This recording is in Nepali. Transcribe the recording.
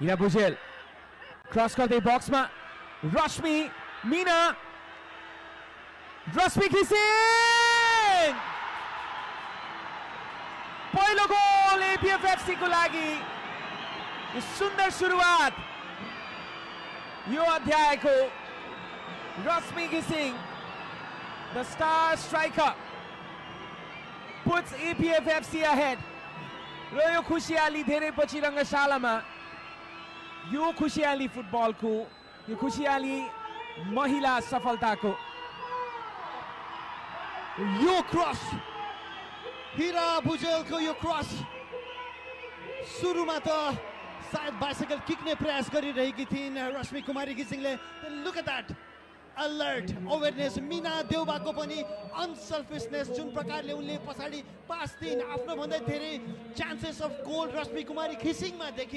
हिरा भुजेल क्रस गर्दै बक्समा रश्मि मीना रश्मि घिसिङ पहिलो गोल एपीएफएफसी को लागि सुन्दर सुरुवात यो अध्यायको रश्मि घिसिङ the star striker puts APFFC ahead र यो खुशियाली धेरै पछि रङ्गशालामा यो खुशियाली फुटबलको यो खुशियाली महिला सफलताको यो क्रस हिरा भुजेलको यो क्रस सुरुमा त सायद बाइसाइकल किक्ने प्रयास गरिरहेकी थिइन् रश्मि कुमारी घिसिङले look at that alert awareness Meena देउबाको पनि अनसेल्फिसनेस जुन प्रकारले उनले पछाडि पास दिइन् आफ्नो भन्दा धेरै चान्सेस अफ गोल रश्मि कुमारी घिसिङमा देखिन्